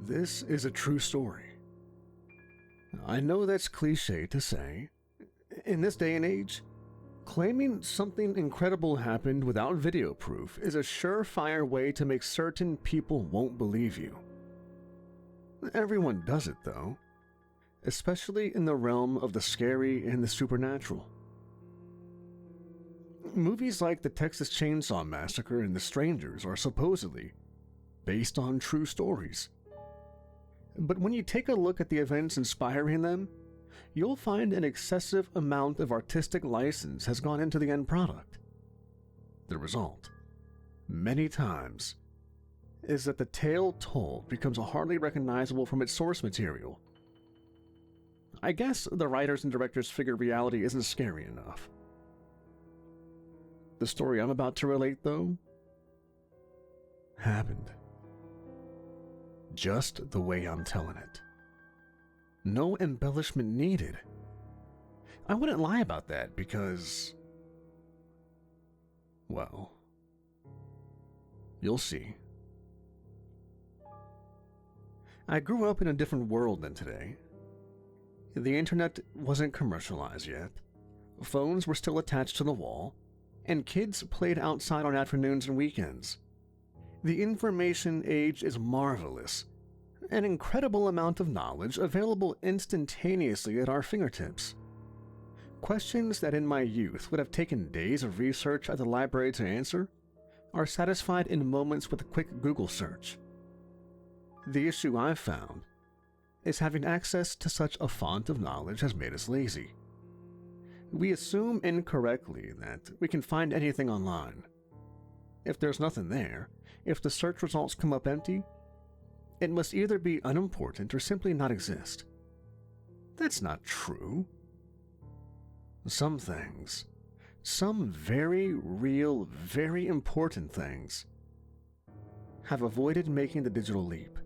This is a true story. I know that's cliche to say. In this day and age, claiming something incredible happened without video proof is a surefire way to make certain people won't believe you. Everyone does it though, especially in the realm of the scary and the supernatural. Movies like The Texas Chainsaw Massacre and The Strangers are supposedly based on true stories. But when you take a look at the events inspiring them, you'll find an excessive amount of artistic license has gone into the end product. The result, many times, is that the tale told becomes hardly recognizable from its source material. I guess the writers and directors figure reality isn't scary enough. The story I'm about to relate, though, happened just the way I'm telling it. No embellishment needed. I wouldn't lie about that because, well, you'll see. I grew up in a different world than today. The internet wasn't commercialized yet, phones were still attached to the wall, and kids played outside on afternoons and weekends. The information age is marvelous, an incredible amount of knowledge available instantaneously at our fingertips. Questions that in my youth would have taken days of research at the library to answer are satisfied in moments with a quick Google search. The issue I've found is having access to such a font of knowledge has made us lazy. We assume incorrectly that we can find anything online. If there's nothing there, if the search results come up empty, it must either be unimportant or simply not exist. That's not true. Some things, some very real, very important things, have avoided making the digital leap.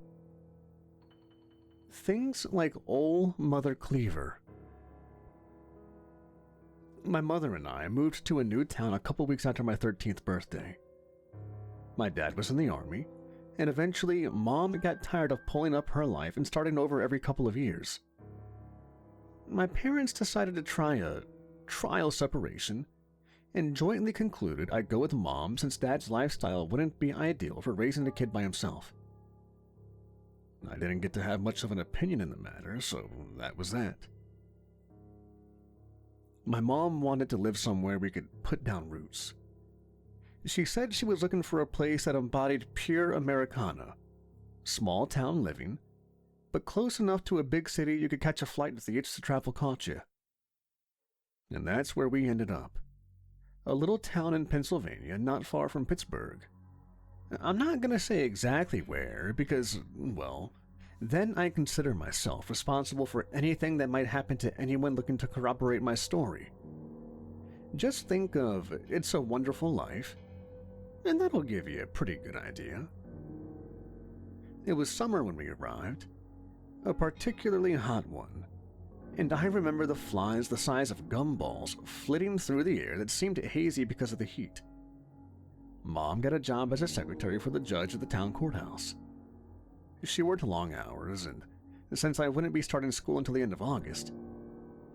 Things like Ol' Mother Cleaver. My mother and I moved to a new town a couple weeks after my 13th birthday. My dad was in the army, and eventually Mom got tired of pulling up her life and starting over every couple of years. My parents decided to try a trial separation and jointly concluded I'd go with Mom since Dad's lifestyle wouldn't be ideal for raising a kid by himself. I didn't get to have much of an opinion in the matter, so that was that. My mom wanted to live somewhere we could put down roots. She said she was looking for a place that embodied pure Americana, small town living, but close enough to a big city you could catch a flight if the itch to travel caught you. And that's where we ended up. A little town in Pennsylvania not far from Pittsburgh. I'm not going to say exactly where because, well, then I consider myself responsible for anything that might happen to anyone looking to corroborate my story. Just think of It's a Wonderful Life, and that'll give you a pretty good idea. It was summer when we arrived, a particularly hot one, and I remember the flies the size of gumballs flitting through the air that seemed hazy because of the heat. Mom got a job as a secretary for the judge at the town courthouse. She worked long hours, and since I wouldn't be starting school until the end of August,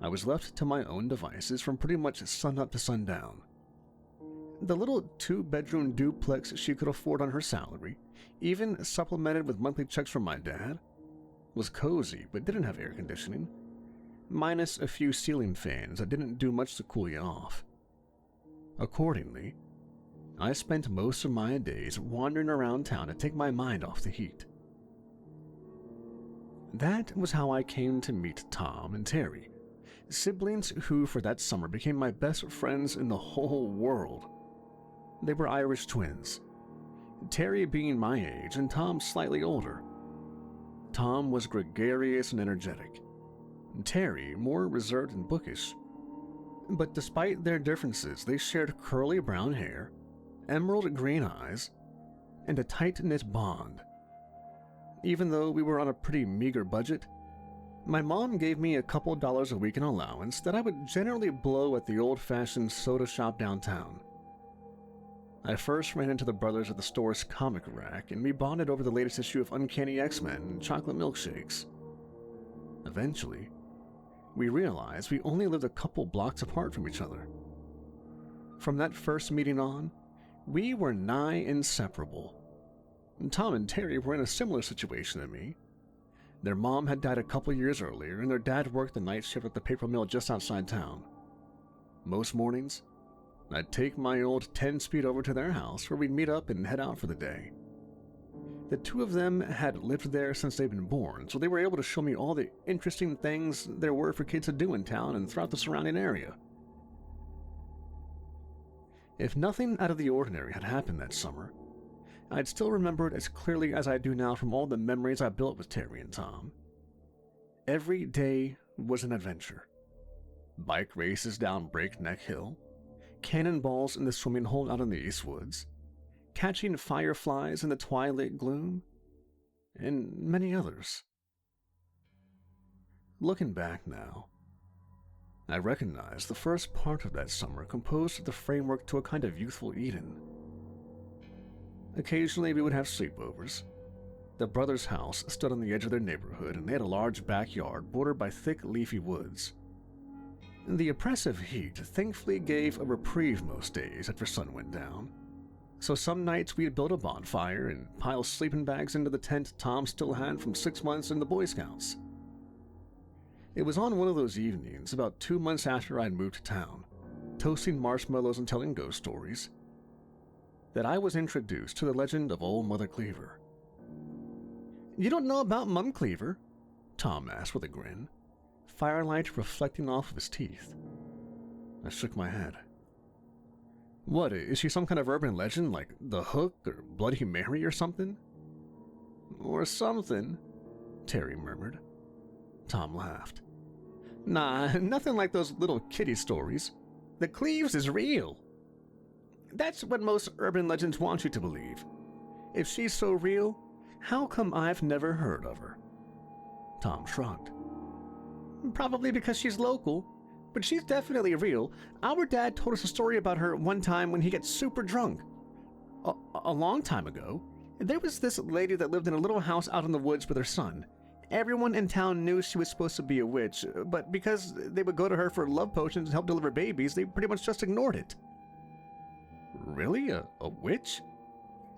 I was left to my own devices from pretty much sunup to sundown. The little 2-bedroom duplex she could afford on her salary, even supplemented with monthly checks from my dad, was cozy but didn't have air conditioning, minus a few ceiling fans that didn't do much to cool you off. Accordingly, I spent most of my days wandering around town to take my mind off the heat. That was how I came to meet Tom and Terry, siblings who for that summer became my best friends in the whole world. They were Irish twins, Terry being my age and Tom slightly older. Tom was gregarious and energetic, Terry more reserved and bookish. But despite their differences, they shared curly brown hair, emerald green eyes, and a tight-knit bond. Even though we were on a pretty meager budget, my mom gave me a couple dollars a week in allowance that I would generally blow at the old-fashioned soda shop downtown. I first ran into the brothers at the store's comic rack, and we bonded over the latest issue of Uncanny X-Men and chocolate milkshakes. Eventually, we realized we only lived a couple blocks apart from each other. From that first meeting on, we were nigh inseparable. Tom and Terry were in a similar situation to me. Their mom had died a couple years earlier, and their dad worked the night shift at the paper mill just outside town. Most mornings, I'd take my old 10-speed over to their house, where we'd meet up and head out for the day. The two of them had lived there since they'd been born, so they were able to show me all the interesting things there were for kids to do in town and throughout the surrounding area. If nothing out of the ordinary had happened that summer, I'd still remember it as clearly as I do now from all the memories I built with Terry and Tom. Every day was an adventure. Bike races down Breakneck Hill, cannonballs in the swimming hole out in the East Woods, catching fireflies in the twilight gloom, and many others. Looking back now, I recognize the first part of that summer composed the framework to a kind of youthful Eden. Occasionally we would have sleepovers. The brothers' house stood on the edge of their neighborhood, and they had a large backyard bordered by thick, leafy woods. The oppressive heat thankfully gave a reprieve most days after sun went down. So some nights we'd build a bonfire and pile sleeping bags into the tent Tom still had from 6 months in the Boy Scouts. It was on one of those evenings, about 2 months after I'd moved to town, toasting marshmallows and telling ghost stories, that I was introduced to the legend of Old Mother Cleaver. "You don't know about Mum Cleaver?" Tom asked with a grin, firelight reflecting off of his teeth. I shook my head. "What, is she some kind of urban legend like the Hook or Bloody Mary or something?" "Or something," Terry murmured. Tom laughed. "Nah, nothing like those little kiddie stories. The Cleaves is real. That's what most urban legends want you to believe. If she's so real, how come I've never heard of her?" Tom shrugged. "Probably because she's local, but she's definitely real. Our dad told us a story about her one time when he gets super drunk. A long time ago, there was this lady that lived in a little house out in the woods with her son. Everyone in town knew she was supposed to be a witch, but because they would go to her for love potions and help deliver babies, they pretty much just ignored it." "Really? A witch?"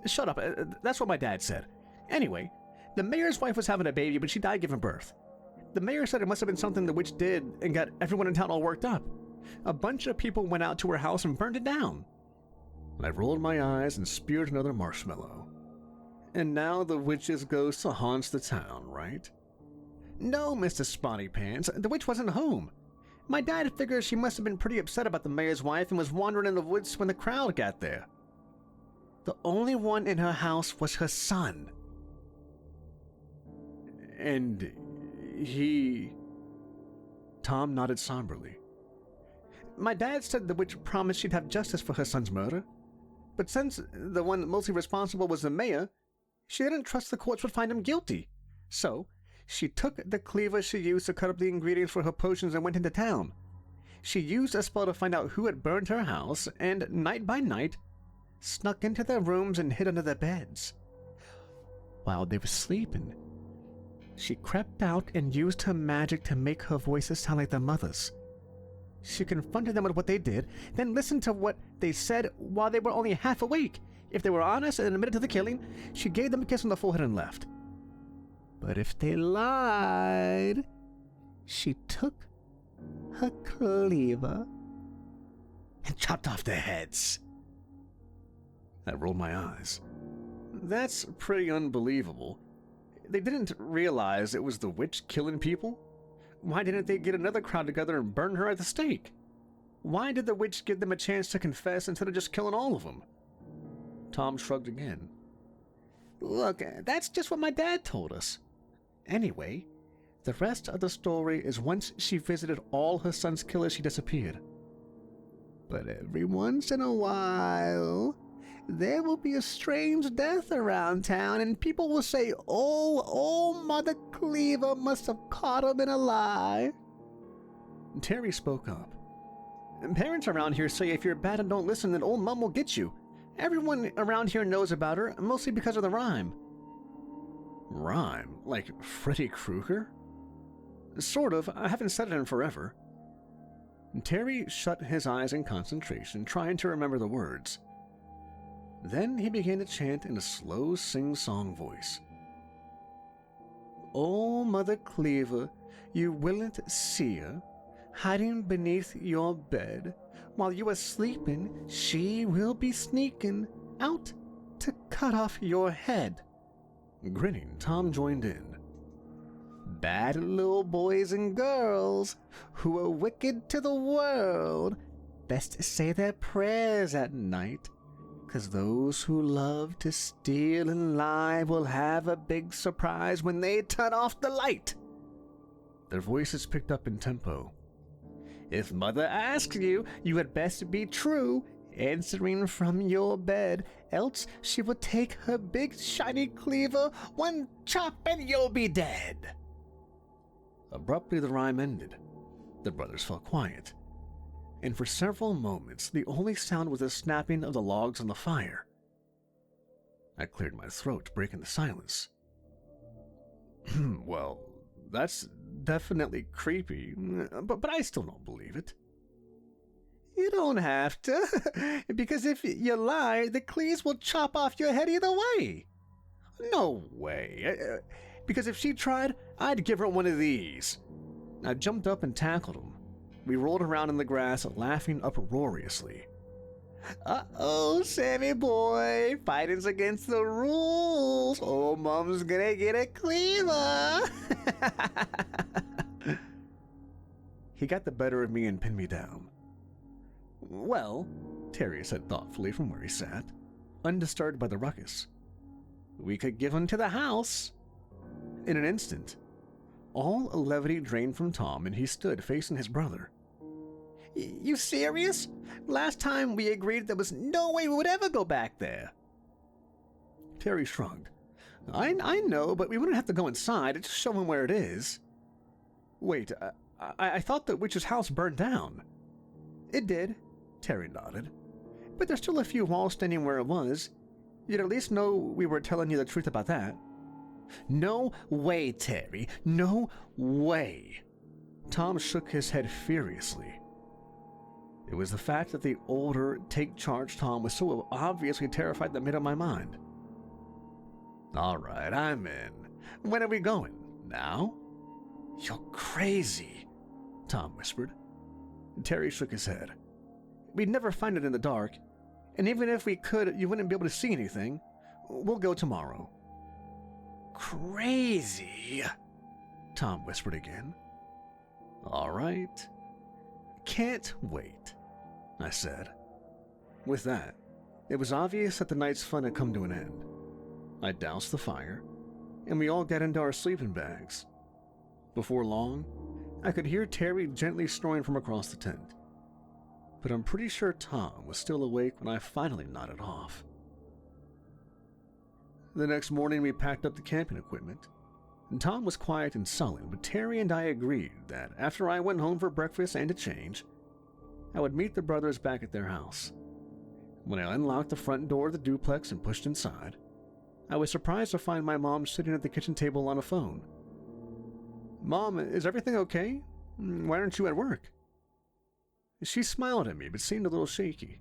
"Shut up. That's what my dad said. Anyway, the mayor's wife was having a baby, but she died giving birth. The mayor said it must have been something the witch did and got everyone in town all worked up. A bunch of people went out to her house and burned it down." I rolled my eyes and speared another marshmallow. "And now the witch's ghost haunts the town, right?" "No, Mr. Spotty Pants. The witch wasn't home. My dad figures she must have been pretty upset about the mayor's wife and was wandering in the woods when the crowd got there. The only one in her house was her son." "And he..." Tom nodded somberly. "My dad said the witch promised she'd have justice for her son's murder. But since the one mostly responsible was the mayor, she didn't trust the courts would find him guilty. So she took the cleaver she used to cut up the ingredients for her potions and went into town. She used a spell to find out who had burned her house, and night by night, snuck into their rooms and hid under their beds. While they were sleeping, she crept out and used her magic to make her voices sound like their mother's. She confronted them with what they did, then listened to what they said while they were only half awake. If they were honest and admitted to the killing, she gave them a kiss on the forehead and left. But if they lied, she took her cleaver and chopped off their heads." I rolled my eyes. "That's pretty unbelievable. They didn't realize it was the witch killing people? Why didn't they get another crowd together and burn her at the stake? Why did the witch give them a chance to confess instead of just killing all of them?" Tom shrugged again. "Look, that's just what my dad told us. Anyway, the rest of the story is once she visited all her son's killers, she disappeared. But every once in a while, there will be a strange death around town, and people will say, 'Oh, old Mother Cleaver must have caught him in a lie.'" Terry spoke up. "Parents around here say if you're bad and don't listen, then old Mum will get you. Everyone around here knows about her, mostly because of the rhyme. Rhyme? Like Freddy Krueger? Sort of. I haven't said it in forever. Terry shut his eyes in concentration, trying to remember the words. Then he began to chant in a slow sing-song voice. "Oh, Mother Cleaver, you willn't see her, hiding beneath your bed. While you are sleeping, she will be sneaking out to cut off your head." Grinning, Tom joined in. "Bad little boys and girls who are wicked to the world, best say their prayers at night, 'cause those who love to steal and lie will have a big surprise when they turn off the light." Their voices picked up in tempo. "If Mother asks you, you had best be true, answering from your bed, else she will take her big shiny cleaver, one chop and you'll be dead." Abruptly the rhyme ended. The brothers fell quiet, and for several moments the only sound was the snapping of the logs on the fire. I cleared my throat, breaking the silence. "Well, that's definitely creepy, but I still don't believe it." "You don't have to, because if you lie, the Clees will chop off your head either way." "No way, because if she tried, I'd give her one of these." I jumped up and tackled him. We rolled around in the grass, laughing uproariously. "Uh-oh, Sammy boy, fighting's against the rules. Oh, Mom's gonna get a cleaver." He got the better of me and pinned me down. "Well," Terry said thoughtfully from where he sat, undisturbed by the ruckus, "we could give him to the house." In an instant, all levity drained from Tom, and he stood facing his brother. "You serious? Last time we agreed there was no way we would ever go back there." Terry shrugged. I know, but we wouldn't have to go inside. Just show him where it is." "Wait, I thought the witch's house burned down." "It did," Terry nodded. "But there's still a few walls standing where it was. You'd at least know we were telling you the truth about that." "No way, Terry. No way." Tom shook his head furiously. It was the fact that the older, take-charge Tom was so obviously terrified that made up my mind. "All right, I'm in. When are we going? Now?" "You're crazy," Tom whispered. Terry shook his head. "We'd never find it in the dark, and even if we could, you wouldn't be able to see anything. We'll go tomorrow." "Crazy," Tom whispered again. "All right. Can't wait," I said. With that, it was obvious that the night's fun had come to an end. I doused the fire, and we all got into our sleeping bags. Before long, I could hear Terry gently snoring from across the tent, but I'm pretty sure Tom was still awake when I finally nodded off. The next morning, we packed up the camping equipment. And Tom was quiet and sullen, but Terry and I agreed that after I went home for breakfast and a change, I would meet the brothers back at their house. When I unlocked the front door of the duplex and pushed inside, I was surprised to find my mom sitting at the kitchen table on a phone. "Mom, is everything okay? Why aren't you at work?" She smiled at me, but seemed a little shaky.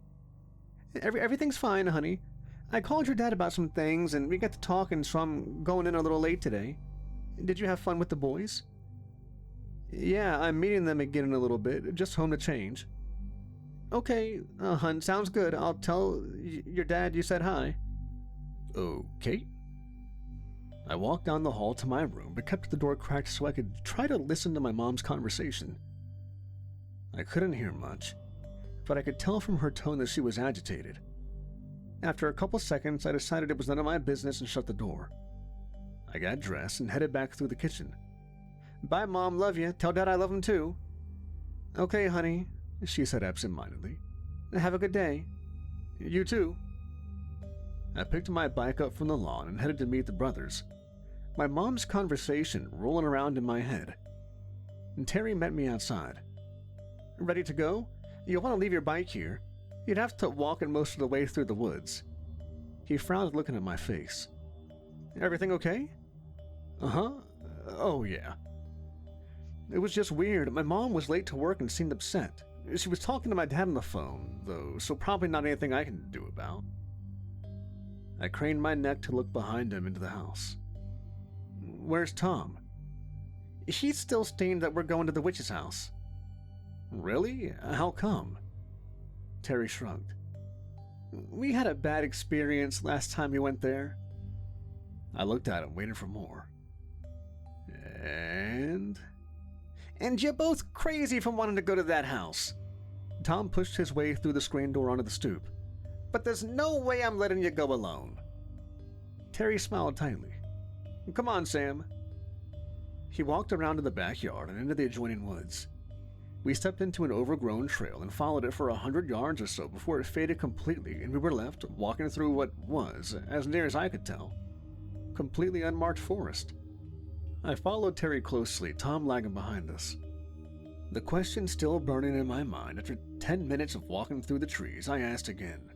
Everything's fine, honey. I called your dad about some things, and we got to talking, so I'm going in a little late today. Did you have fun with the boys?" "Yeah, I'm meeting them again in a little bit, just home to change." "Okay, hun, sounds good. I'll tell your dad you said hi." "Okay." I walked down the hall to my room, but kept the door cracked so I could try to listen to my mom's conversation. I couldn't hear much, but I could tell from her tone that she was agitated. After a couple seconds, I decided it was none of my business and shut the door. I got dressed and headed back through the kitchen. "Bye, Mom. Love you. Tell Dad I love him too." "Okay, honey," she said absent-mindedly. "Have a good day." "You too." I picked my bike up from the lawn and headed to meet the brothers, my mom's conversation rolling around in my head. And Terry met me outside. "Ready to go? You'll want to leave your bike here. You'd have to walk it most of the way through the woods. He frowned looking at my face. Everything okay? Uh-huh. Oh, yeah. It was just weird. My mom was late to work and seemed upset. She was talking to my dad on the phone, though, so probably not anything I can do about. I craned my neck to look behind him into the house. Where's Tom? He's still staying that we're going to the witch's house. Really? How come? Terry shrugged. We had a bad experience last time we went there. I looked at him, waiting for more. And you're both crazy for wanting to go to that house. Tom pushed his way through the screen door onto the stoop. But there's no way I'm letting you go alone. Terry smiled tightly. Come on, Sam. He walked around to the backyard and into the adjoining woods. We stepped into an overgrown trail and followed it for 100 yards or so before it faded completely and we were left walking through what was, as near as I could tell, completely unmarked forest. I followed Terry closely, Tom lagging behind us. The question still burning in my mind after 10 minutes of walking through the trees, I asked again.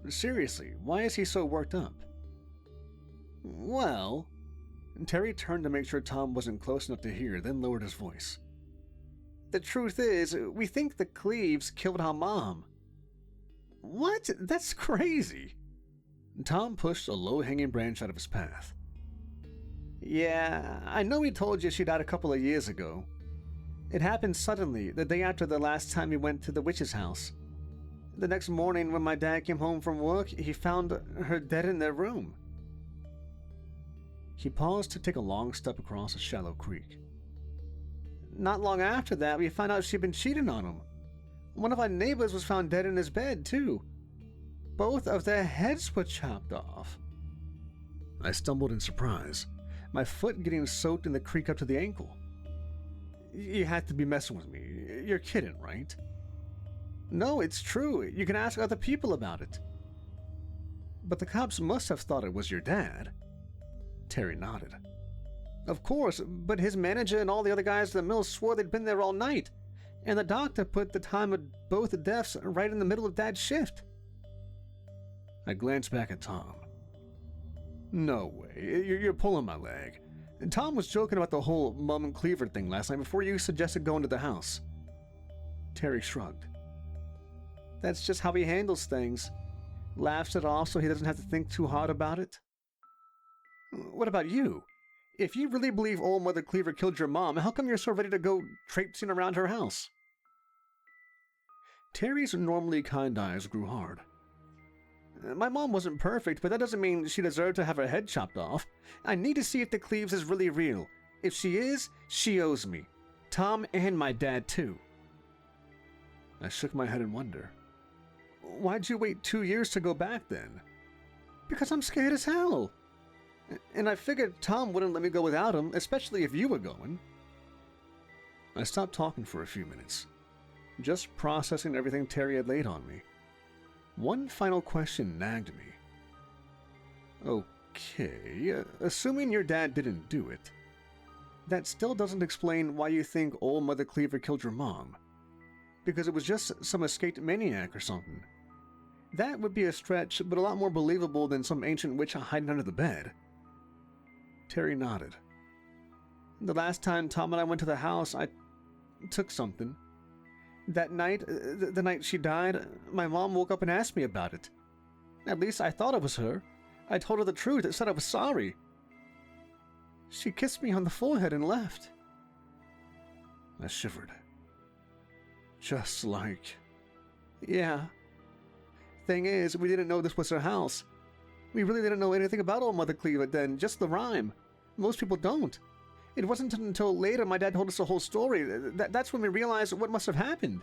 Seriously, why is he so worked up? Well... Terry turned to make sure Tom wasn't close enough to hear, then lowered his voice. The truth is, we think the Cleaves killed our mom. What? That's crazy. Tom pushed a low-hanging branch out of his path. Yeah, I know he told you she died a couple of years ago. It happened suddenly, the day after the last time we went to the witch's house. The next morning when my dad came home from work, he found her dead in their room. He paused to take a long step across a shallow creek. Not long after that, we found out she'd been cheating on him. One of our neighbors was found dead in his bed, too. Both of their heads were chopped off. I stumbled in surprise, my foot getting soaked in the creek up to the ankle. You had to be messing with me. You're kidding, right? No, it's true. You can ask other people about it. But the cops must have thought it was your dad. Terry nodded. Of course, but his manager and all the other guys at the mill swore they'd been there all night, and the doctor put the time of both deaths right in the middle of Dad's shift. I glanced back at Tom. No way, you're pulling my leg. Tom was joking about the whole Mum and Cleaver thing last night before you suggested going to the house. Terry shrugged. That's just how he handles things. Laughs it off so he doesn't have to think too hard about it. What about you? If you really believe old Mother Cleaver killed your mom, how come you're so ready to go traipsing around her house? Terry's normally kind eyes grew hard. My mom wasn't perfect, but that doesn't mean she deserved to have her head chopped off. I need to see if the Cleaves is really real. If she is, she owes me. Tom and my dad, too. I shook my head in wonder. Why'd you wait 2 years to go back, then? Because I'm scared as hell. And I figured Tom wouldn't let me go without him, especially if you were going. I stopped talking for a few minutes, just processing everything Terry had laid on me. One final question nagged me. Okay, assuming your dad didn't do it, that still doesn't explain why you think old Mother Cleaver killed your mom. Because it was just some escaped maniac or something. That would be a stretch, but a lot more believable than some ancient witch hiding under the bed. Terry nodded. The last time Tom and I went to the house, I took something. That night, the night she died, my mom woke up and asked me about it. At least I thought it was her. I told her the truth and said I was sorry. She kissed me on the forehead and left. I shivered. Just like... Yeah. Thing is, we didn't know this was her house. We really didn't know anything about old Mother Cleaver then, just the rhyme. Most people don't. It wasn't until later my dad told us the whole story. That's when we realized what must have happened.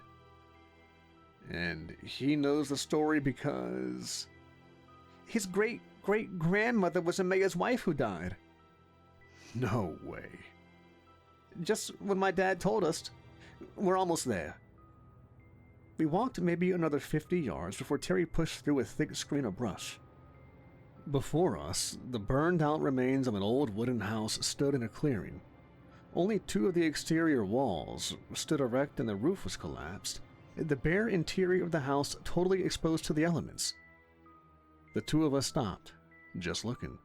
And he knows the story because... His great-great-grandmother was a mayor's wife who died. No way. Just when my dad told us. We're almost there. We walked maybe another 50 yards before Terry pushed through a thick screen of brush. Before us, the burned-out remains of an old wooden house stood in a clearing. Only 2 of the exterior walls stood erect and the roof was collapsed, the bare interior of the house totally exposed to the elements. The two of us stopped, just looking.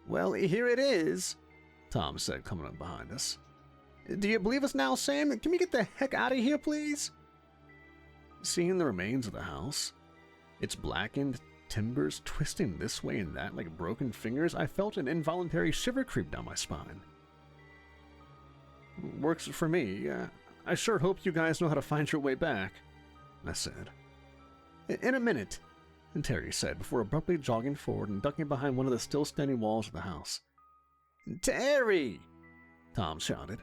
"Well, here it is," Tom said, coming up behind us. "Do you believe us now, Sam? Can we get the heck out of here, please?" Seeing the remains of the house, its blackened timbers twisting this way and that like broken fingers, I felt an involuntary shiver creep down my spine. "Works for me. I sure hope you guys know how to find your way back," I said. "In a minute," Terry said, before abruptly jogging forward and ducking behind one of the still standing walls of the house. "Terry!" Tom shouted.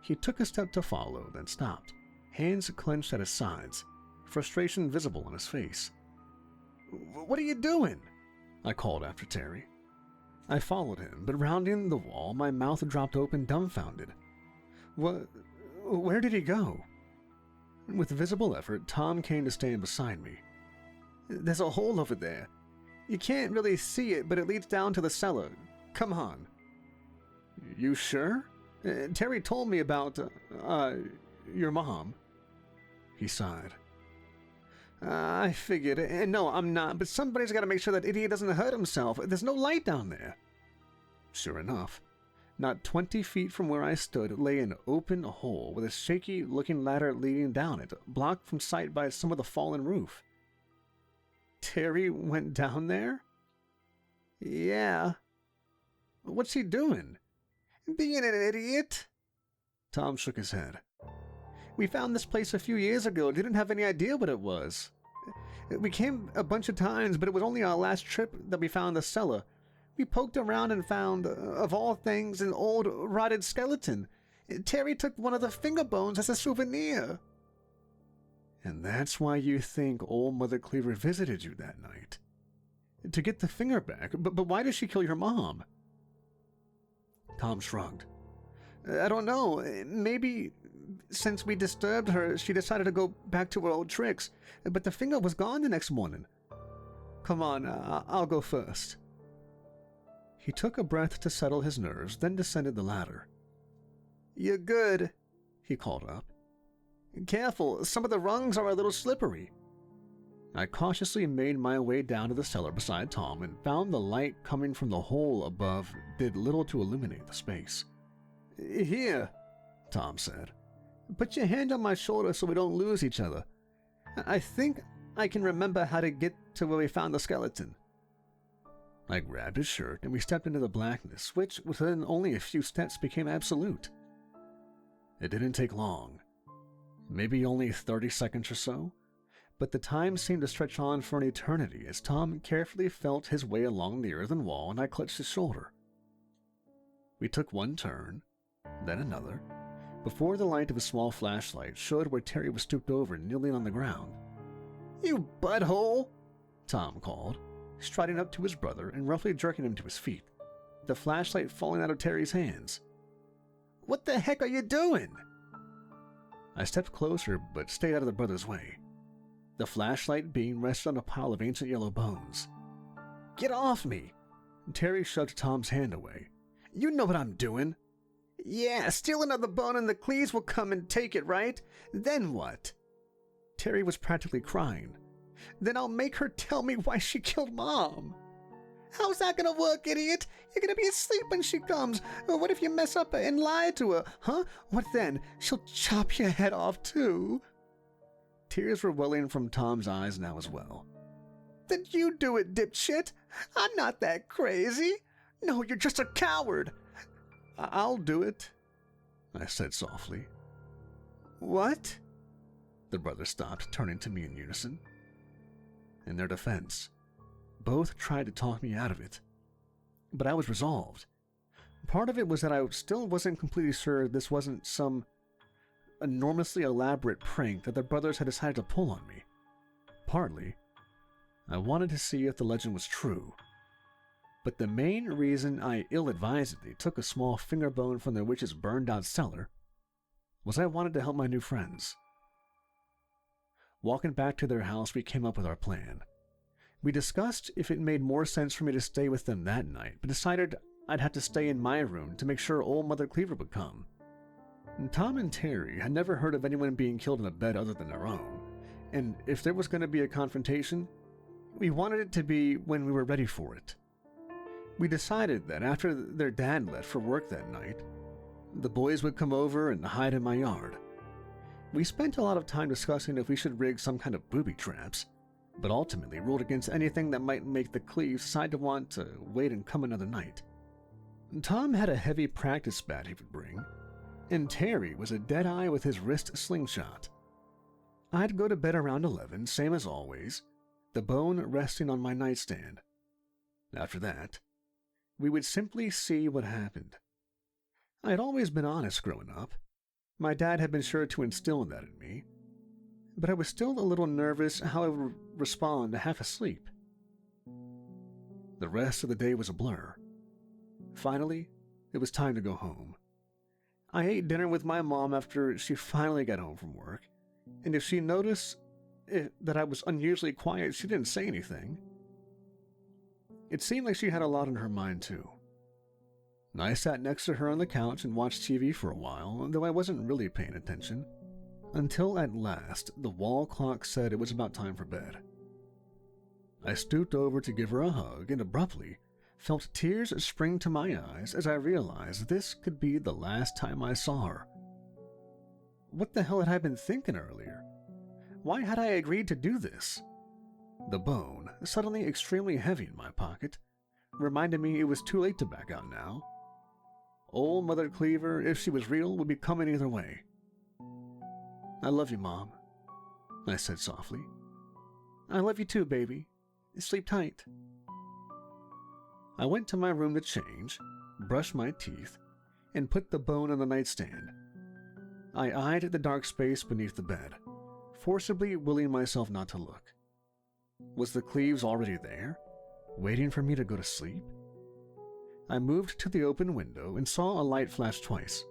He took a step to follow, then stopped, hands clenched at his sides, frustration visible on his face. "What are you doing?" I called after Terry. I followed him, but rounding the wall, my mouth dropped open, dumbfounded. Where did he go? With visible effort, Tom came to stand beside me. "There's a hole over there. You can't really see it, but it leads down to the cellar. Come on." "You sure? Terry told me about, your mom." He sighed. "I figured. And no, I'm not, but somebody's got to make sure that idiot doesn't hurt himself. There's no light down there." Sure enough, not 20 feet from where I stood lay an open hole with a shaky-looking ladder leading down it, blocked from sight by some of the fallen roof. "Terry went down there?" "Yeah." "What's he doing?" "Being an idiot." Tom shook his head. "We found this place a few years ago. Didn't have any idea what it was. We came a bunch of times, but it was only our last trip that we found the cellar. We poked around and found, of all things, an old rotted skeleton. Terry took one of the finger bones as a souvenir." "And that's why you think old Mother Cleaver visited you that night? To get the finger back? But why did she kill your mom?" Tom shrugged. "I don't know. Maybe since we disturbed her, she decided to go back to her old tricks. But the finger was gone the next morning. Come on, I'll go first." He took a breath to settle his nerves, then descended the ladder. "You're good," he called up. "Careful, some of the rungs are a little slippery." I cautiously made my way down to the cellar beside Tom and found the light coming from the hole above did little to illuminate the space. "Here," Tom said. "Put your hand on my shoulder so we don't lose each other. I think I can remember how to get to where we found the skeleton." I grabbed his shirt and we stepped into the blackness, which within only a few steps became absolute. It didn't take long. Maybe only 30 seconds or so, but the time seemed to stretch on for an eternity as Tom carefully felt his way along the earthen wall and I clutched his shoulder. We took one turn, then another, before the light of a small flashlight showed where Terry was stooped over, kneeling on the ground. "You butthole!" Tom called, striding up to his brother and roughly jerking him to his feet, the flashlight falling out of Terry's hands. "What the heck are you doing?" I stepped closer but stayed out of the brother's way. The flashlight beam rested on a pile of ancient yellow bones. "Get off me!" Terry shoved Tom's hand away. "You know what I'm doing." "Yeah, steal another bone and the Cleaves will come and take it, right? Then what?" Terry was practically crying. "Then I'll make her tell me why she killed Mom." "How's that gonna work, idiot? You're gonna be asleep when she comes. What if you mess up and lie to her, huh? What then? She'll chop your head off, too." Tears were welling from Tom's eyes now as well. "Then you do it, dipshit. I'm not that crazy. No, you're just a coward." "I'll do it," I said softly. "What?" The brothers stopped, turning to me in unison. In their defense, both tried to talk me out of it, but I was resolved. Part of it was that I still wasn't completely sure this wasn't some enormously elaborate prank that the brothers had decided to pull on me. Partly, I wanted to see if the legend was true. But the main reason I ill-advisedly took a small finger bone from the witch's burned-out cellar was I wanted to help my new friends. Walking back to their house, we came up with our plan. We discussed if it made more sense for me to stay with them that night, but decided I'd have to stay in my room to make sure old Mother Cleaver would come. Tom and Terry had never heard of anyone being killed in a bed other than their own, and if there was going to be a confrontation, We wanted it to be when we were ready for it. We decided that after their dad left for work that night, the boys would come over and hide in my yard. We spent a lot of time discussing if we should rig some kind of booby traps, but ultimately ruled against anything that might make the Cleaves decide to want to wait and come another night. Tom had a heavy practice bat he would bring, and Terry was a dead-eye with his wrist slingshot. I'd go to bed around 11, same as always, the bone resting on my nightstand. After that, we would simply see what happened. I had always been honest growing up. My dad had been sure to instill that in me, but I was still a little nervous how I would respond half asleep. The rest of the day was a blur. Finally, it was time to go home. I ate dinner with my mom after she finally got home from work, and if she noticed that I was unusually quiet, she didn't say anything. It seemed like she had a lot on her mind, too. I sat next to her on the couch and watched TV for a while, though I wasn't really paying attention, until at last the wall clock said it was about time for bed. I stooped over to give her a hug and abruptly felt tears spring to my eyes as I realized this could be the last time I saw her. What the hell had I been thinking earlier? Why had I agreed to do this? The bone, suddenly extremely heavy in my pocket, reminded me it was too late to back out now. Old Mother Cleaver, if she was real, would be coming either way. "I love you, Mom," I said softly. "I love you too, baby. Sleep tight." I went to my room to change, brushed my teeth, and put the bone on the nightstand. I eyed the dark space beneath the bed, forcibly willing myself not to look. Was the Cleaves already there, waiting for me to go to sleep? I moved to the open window and saw a light flash twice,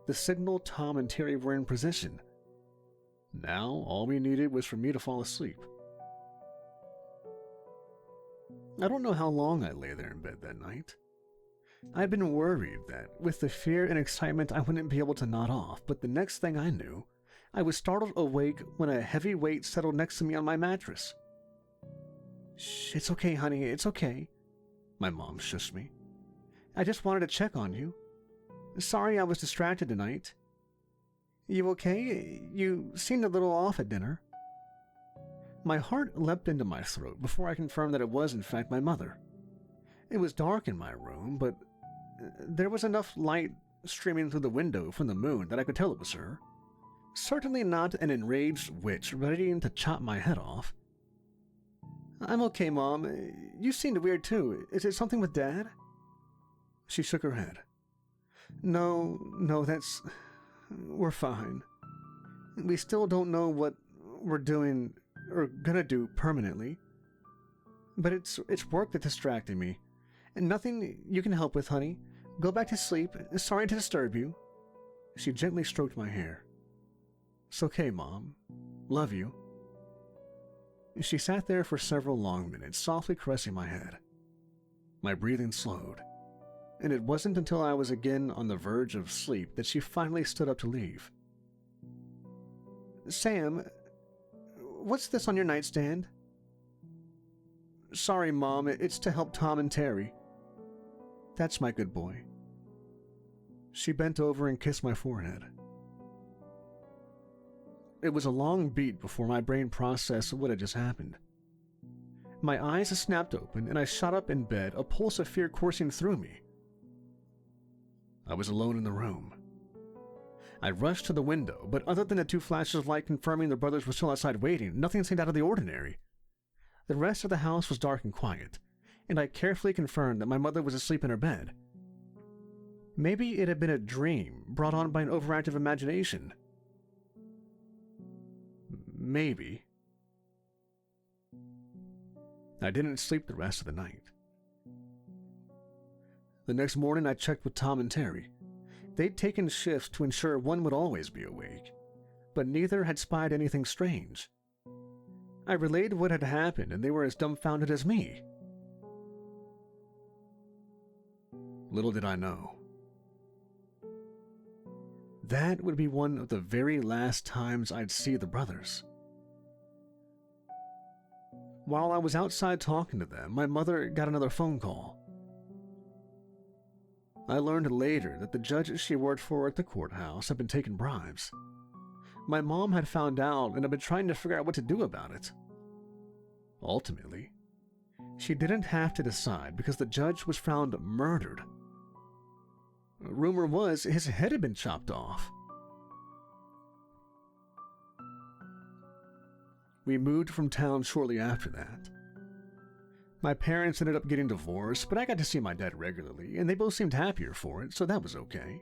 the signal Tom and Terry were in position. Now all we needed was for me to fall asleep. I don't know how long I lay there in bed that night. I'd been worried that, with the fear and excitement, I wouldn't be able to nod off, but the next thing I knew, I was startled awake when a heavy weight settled next to me on my mattress. "Shh, it's okay, honey, it's okay," my mom shushed me. "I just wanted to check on you. Sorry I was distracted tonight. You okay? You seemed a little off at dinner." My heart leapt into my throat before I confirmed that it was in fact my mother. It was dark in my room, but there was enough light streaming through the window from the moon that I could tell it was her. Certainly not an enraged witch ready to chop my head off. "I'm okay, Mom. You seemed weird too. Is it something with Dad?" She shook her head. No, we're fine. We still don't know what we're doing or gonna do permanently. But it's work that distracted me. And nothing you can help with, honey. Go back to sleep. Sorry to disturb you." She gently stroked my hair. "It's okay, Mom. Love you." She sat there for several long minutes, softly caressing my head. My breathing slowed, and it wasn't until I was again on the verge of sleep that she finally stood up to leave. "Sam, what's this on your nightstand?" "Sorry, Mom, it's to help Tom and Terry." "That's my good boy." She bent over and kissed my forehead. It was a long beat before my brain processed what had just happened. My eyes snapped open and I shot up in bed, a pulse of fear coursing through me. I was alone in the room. I rushed to the window, but other than the 2 flashes of light confirming the brothers were still outside waiting, nothing seemed out of the ordinary. The rest of the house was dark and quiet, and I carefully confirmed that my mother was asleep in her bed. Maybe it had been a dream brought on by an overactive imagination. Maybe. I didn't sleep the rest of the night. The next morning I checked with Tom and Terry. They'd taken shifts to ensure one would always be awake, but neither had spied anything strange. I relayed what had happened and they were as dumbfounded as me. Little did I know. That would be one of the very last times I'd see the brothers. While I was outside talking to them, my mother got another phone call. I learned later that the judge she worked for at the courthouse had been taking bribes. My mom had found out and had been trying to figure out what to do about it. Ultimately, she didn't have to decide because the judge was found murdered. Rumor was his head had been chopped off. We moved from town shortly after that. My parents ended up getting divorced, but I got to see my dad regularly, and they both seemed happier for it, so that was okay.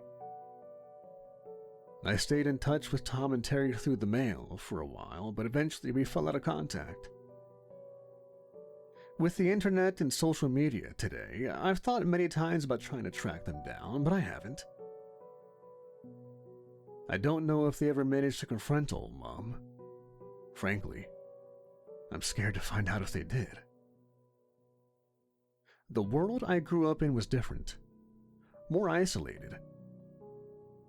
I stayed in touch with Tom and Terry through the mail for a while, but eventually we fell out of contact. With the internet and social media today, I've thought many times about trying to track them down, but I haven't. I don't know if they ever managed to confront old Mom. Frankly, I'm scared to find out if they did. The world I grew up in was different, more isolated.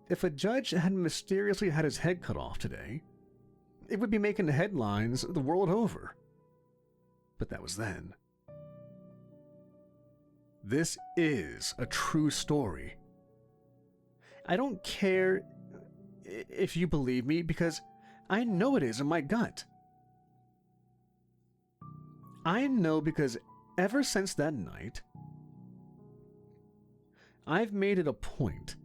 If a judge had mysteriously had his head cut off today, it would be making headlines the world over. But that was then. This is a true story. I don't care if you believe me because I know it is in my gut. I know because ever since that night, I've made it a point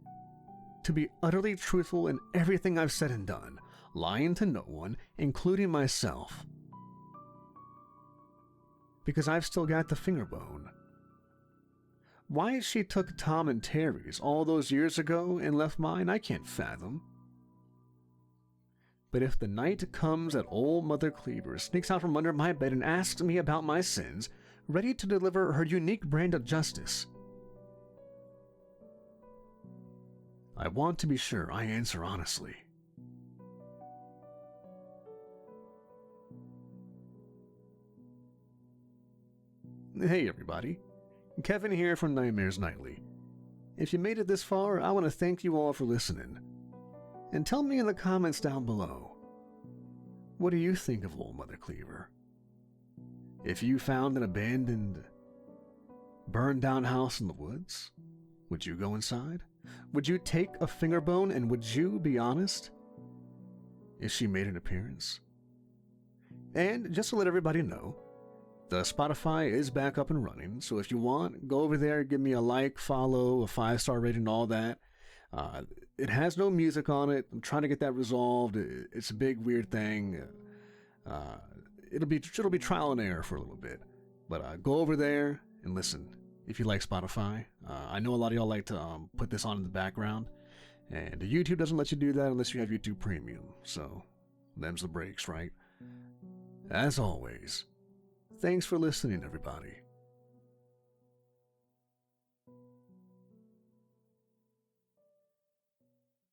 to be utterly truthful in everything I've said and done, lying to no one, including myself. Because I've still got the finger bone. Why she took Tom and Terry's all those years ago and left mine, I can't fathom. But if the night comes that old Mother Cleaver sneaks out from under my bed and asks me about my sins, ready to deliver her unique brand of justice, I want to be sure I answer honestly. Hey everybody, Kevin here from Nightmares Nightly. If you made it this far, I want to thank you all for listening. And tell me in the comments down below, what do you think of old Mother Cleaver? If you found an abandoned, burned down house in the woods, would you go inside? Would you take a finger bone and would you be honest? If she made an appearance? And just to let everybody know, the Spotify is back up and running, so if you want, go over there, give me a like, follow, a 5-star rating, all that. It has no music on it. I'm trying to get that resolved. It's a big weird thing. It'll be trial and error for a little bit, but go over there and listen if you like Spotify. I know a lot of y'all like to put this on in the background, and YouTube doesn't let you do that unless you have YouTube Premium. So them's the breaks, right? As always, thanks for listening, everybody.